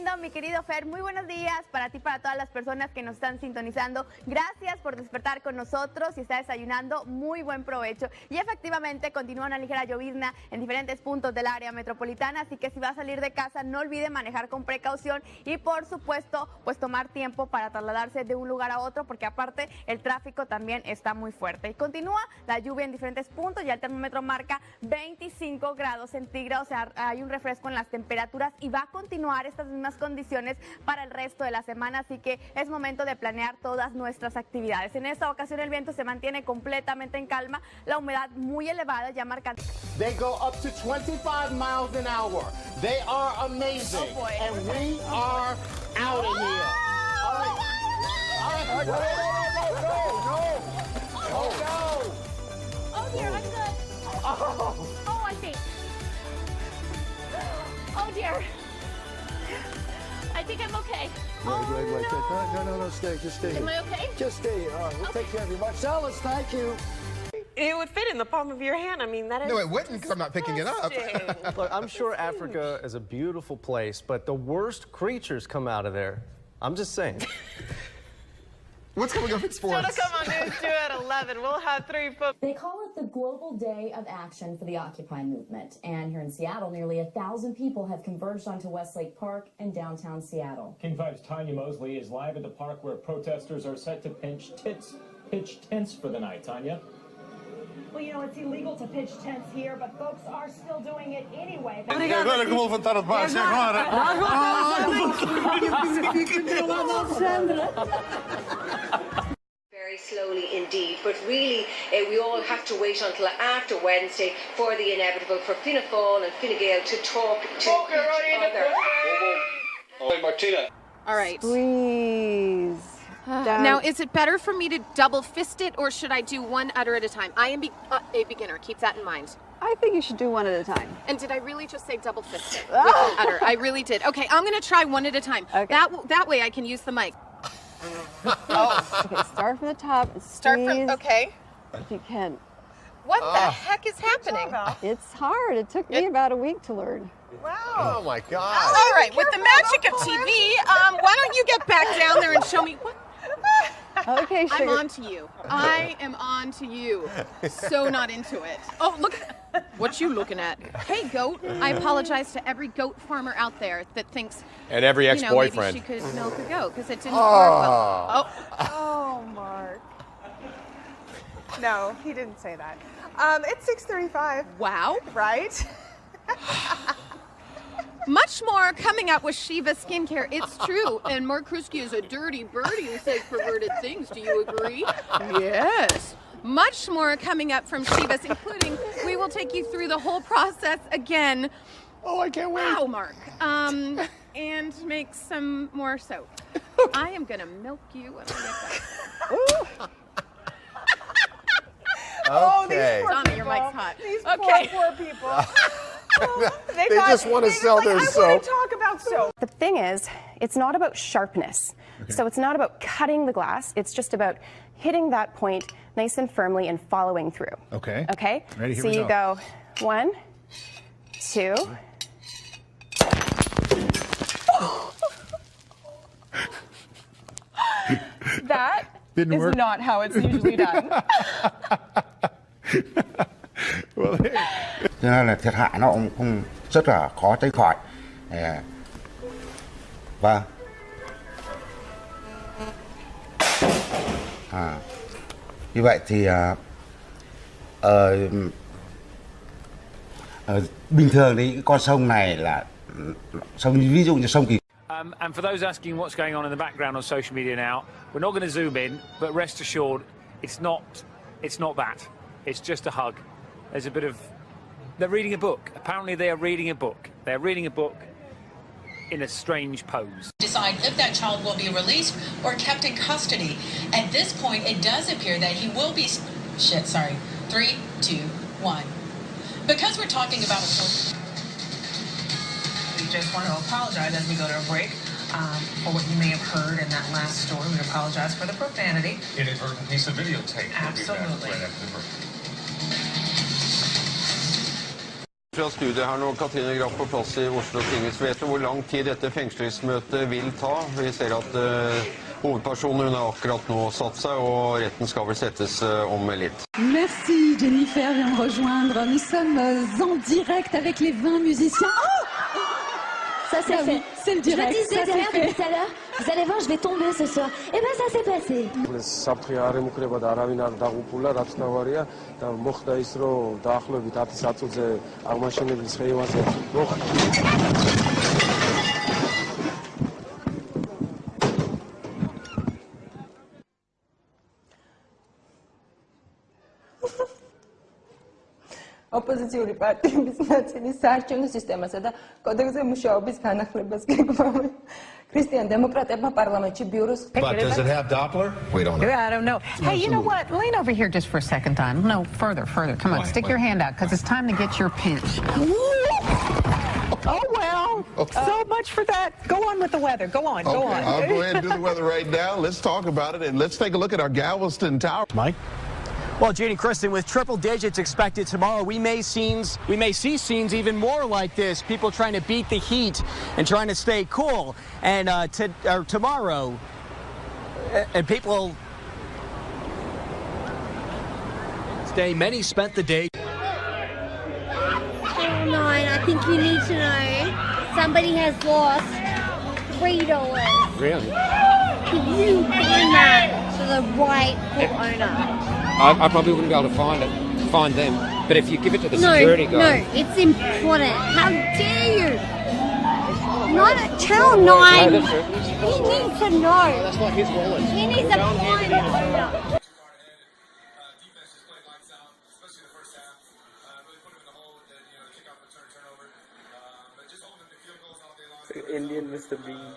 lindo, mi querido Fer. Muy buenos días para ti, para todas las personas que nos están sintonizando. Gracias por despertar con nosotros. Si está desayunando, muy buen provecho. Y efectivamente continúa una ligera llovizna en diferentes puntos del área metropolitana, así que si va a salir de casa, no olvide manejar con precaución y por supuesto, pues tomar tiempo para trasladarse de un lugar a otro, porque aparte el tráfico también está muy fuerte. Y continúa la lluvia en diferentes puntos, ya el termómetro marca 25 grados centígrados, o sea, hay un refresco en las temperaturas y va a continuar estas mismas condiciones para el resto de la semana, así que es momento de planear todas nuestras actividades. En esta ocasión el viento se mantiene completamente en calma, la humedad muy elevada, ya marca. They go up to 25 miles an hour. They are amazing. Oh boy. And we are out of here. All right. All right. No. Oh dear, I'm good. Oh, I think. Oh dear. I think I'm okay. Wait. No, stay. Just stay. Am I okay? Just stay. All right, we'll take care of you. Marcellus, thank you. It would fit in the palm of your hand. I mean, that is. No, it wouldn't because I'm not picking it up. Look, I'm sure Africa is a beautiful place, but the worst creatures come out of there. I'm just saying. What's coming up in sports? Still to come on News 2 at 11. We'll have 3 football. They call it the Global Day of Action for the Occupy movement. And here in Seattle, nearly 1,000 people have converged onto Westlake Park in downtown Seattle. King 5's Tanya Mosley is live at the park where protesters are set to pitch tents for the night. Tanya? Well, you know, it's illegal to pitch tents here, but folks are still doing it anyway. Very slowly indeed, but really we all have to wait until after Wednesday for the inevitable, for Fianna Fáil and Fine Gael to talk to each other. Martina. All right. Please. Now, is it better for me to double fist it, or should I do one udder at a time? I am a beginner. Keep that in mind. I think you should do one at a time. And did I really just say double fist it with an udder? I really did. Okay, I'm going to try one at a time. Okay. That way I can use the mic. Okay, start from the top. Okay. If you can. What the heck is happening? It's hard. It took me about a week to learn. Wow. Oh my God. All right, with the magic of TV, why don't you get back down there and show me what? Okay, sugar. I'm on to you. I am on to you. So not into it. Oh, look. What you looking at? Hey, goat. I apologize to every goat farmer out there that thinks. And every ex-boyfriend. Maybe she could milk a goat because it didn't work well. Oh, Mark. No, he didn't say that. It's 6:35. Wow. Right? Much more coming up with Shiva Skincare. It's true. And Mark Krusky is a dirty birdie who says perverted things. Do you agree? Yes. Much more coming up from Shiva's, including we will take you through the whole process again. Oh, I can't wait. Wow, Mark. And make some more soap. I am going to milk you when I get back. Oh, these Okay. poor Donna, people. your mic's hot. These Okay. poor people. They just want to sell their I soap. want to talk about soap. The thing is, it's not about sharpness. So it's not about cutting the glass. It's just about hitting that point nice and firmly and following through. Okay. Okay? Ready, here so we you go 1, 2. That Didn't is work. not how it's usually done. Well, Cho nên là thiệt hại nó cũng không rất là khó tránh khỏi. Vâng. Như vậy thì bình thường thì cái con sông này là sông, ví dụ như sông Kỳ. And for those asking what's going on in the background on social media now, we're not going to zoom in, but rest assured, it's not that. It's just a hug. There's a bit of. They're reading a book. Apparently, they are reading a book. They're reading a book in a strange pose. Decide if that child will be released or kept in custody. At this point, it does appear that he will be. 3, 2, 1. Because we're talking about we just want to apologize as we go to a break for what you may have heard in that last story. We apologize for the profanity. Inadvertent piece of videotape. Absolutely. Right after the break. Fra studiet her nå, Katrine Graff på plass I Oslo tinghus. Vet du hvor lang tid dette fengslingsmøtet vil ta? Vi ser at hovedpersonen har akkurat nå satt seg, og retten skal vel settes om litt. Merci Jennifer vient me rejoindre. Nous sommes en direct avec les 20 musiciens. Oh ça c'est fait. C'est le direct. Je le disais derrière depuis tout à l'heure. Vous allez voir, je vais tomber ce soir. Et ben ça s'est passé. საფრთხე არ ემუქრება და არავინ არ დაღუპულა, რაც ნავარია და მოხდა ის, რომ დაახლოებით 10 საათზე აღმაშენებლის ხეივანზე ოპოზიციური პარტიების ნაწილი საარჩევნო სისტემასა და კოდექსზე მუშაობის განახლებას გეგმავენ. ქრისტიან დემოკრატებმა პარლამენტში ბიუროს But does it have Doppler? We don't know. I don't know. Hey, you know what? Lean over here just for a second time. No, further. Come on, stick your hand out, because it's time to get your pinch. Oh, well, so much for that. Go on with the weather. Go on, go on. I'll go ahead and do the weather right now. Let's talk about it, and let's take a look at our Galveston Tower. Mike? Well, Janie Kristen, with triple digits expected tomorrow, we may see scenes even more like this. People trying to beat the heat and trying to stay cool. And tomorrow, and people today, many spent the day. Nine, I think you need to know somebody has lost $3. Really? Could you find that to the rightful owner? I probably wouldn't be able to find them. But if you give it to the security guy... No, it's important. How dare you? Not at Channel 9. No, he needs to know. That's not his wallet. He needs to find the owner. Indian Mr. Bean.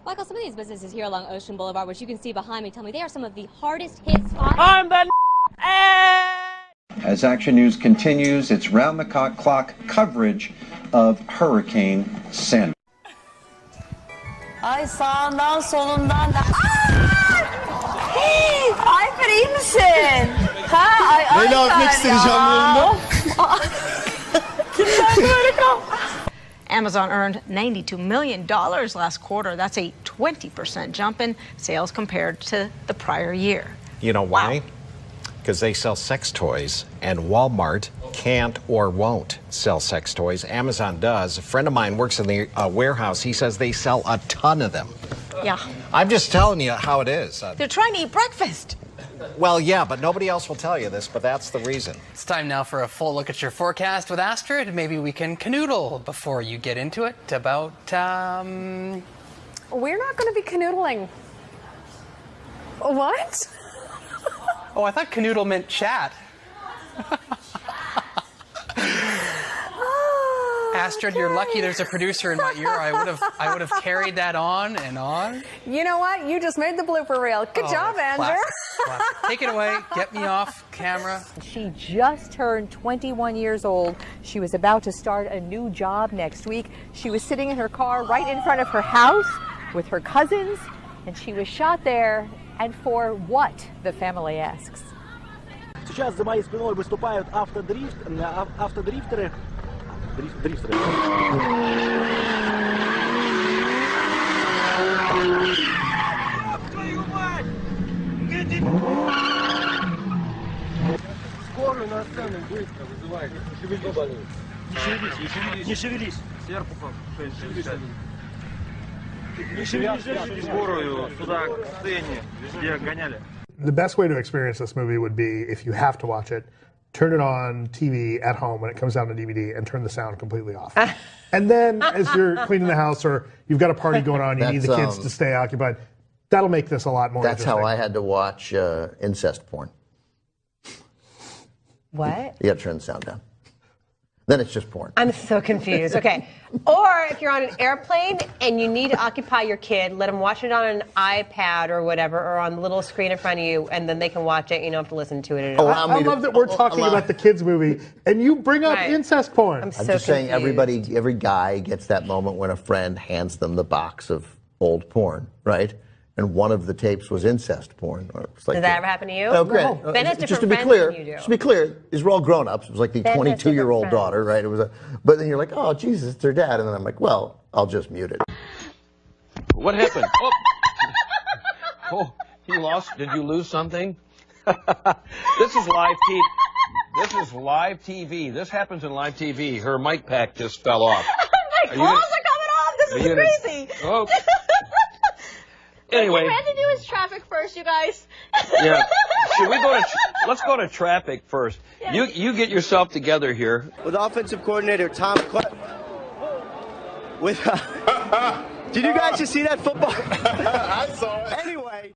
Michael, some of these businesses here along Ocean Boulevard, which you can see behind me, tell me they are some of the hardest hit spots. I'm the As Action News continues its round-the-clock coverage of Hurricane Sandy. Ay sağından solundan da. Hey, Alper iyi misin? Ha, ay Leyla Alper öpmek istedi canlı yayında. Kimden böyle kal? Amazon earned $92 million last quarter. That's a 20% jump in sales compared to the prior year. You know why? Because they sell sex toys, and Walmart can't or won't sell sex toys. Amazon does. A friend of mine works in the warehouse. He says they sell a ton of them. Yeah. I'm just telling you how it is. They're trying to eat breakfast. Well, yeah, but nobody else will tell you this, but that's the reason. It's time now for a full look at your forecast with Astrid. Maybe we can canoodle before you get into it about, We're not going to be canoodling. What? Oh, I thought canoodle meant chat. Astrid, you're lucky there's a producer in my ear. I would have carried that on and on. You know what? You just made the blooper reel. Good job, Andrew. Classic. Take it away. Get me off camera. She just turned 21 years old. She was about to start a new job next week. She was sitting in her car right in front of her house with her cousins, and she was shot there. And for what, the family asks. Сейчас за моей спиной выступают автодрифтеры. Дрифтеры. Скорую на сцену быстро вызывай. Не шевелись. Сверху шевелись. Не шевелись. Скорую сюда к сцене, где гоняли. The best way to experience this movie would be, if you have to watch it, turn it on TV at home when it comes down to DVD and turn the sound completely off. And then as you're cleaning the house or you've got a party going on, you need the kids to stay occupied, That'll make this a lot more That's interesting. how I had to watch incest porn. What? You got to turn the sound down. Then it's just porn. I'm so confused. Okay. Or if you're on an airplane and you need to occupy your kid, let them watch it on an iPad or whatever, or on the little screen in front of you, and then they can watch it. You don't have to listen to it at all. I love that we're talking about the kids movie, and you bring up incest porn. I'm so I'm just saying confused. every guy gets that moment when a friend hands them the box of old porn, right? And one of the tapes was incest porn. It's like Did that ever happen to you? Oh, great. Ben has Just to different be friends clear, than you do. just to be clear, these were all grown-ups. It was like the Ben has 22-year-old different daughter, right? It was but then you're like, oh, Jesus, it's their dad. And then I'm like, well, I'll just mute it. What happened? Oh, you lost. Did you lose something? This is live TV. This is live TV. This happens in live TV. Her mic pack just fell off. My clothes are coming off. This is crazy. Oh. Anyway. What we had to do is traffic first, you guys. Yeah. Should we go to? Let's go to traffic first. Yes. You get yourself together here. With offensive coordinator Tom. Did you guys just see that football? I saw it. Anyway.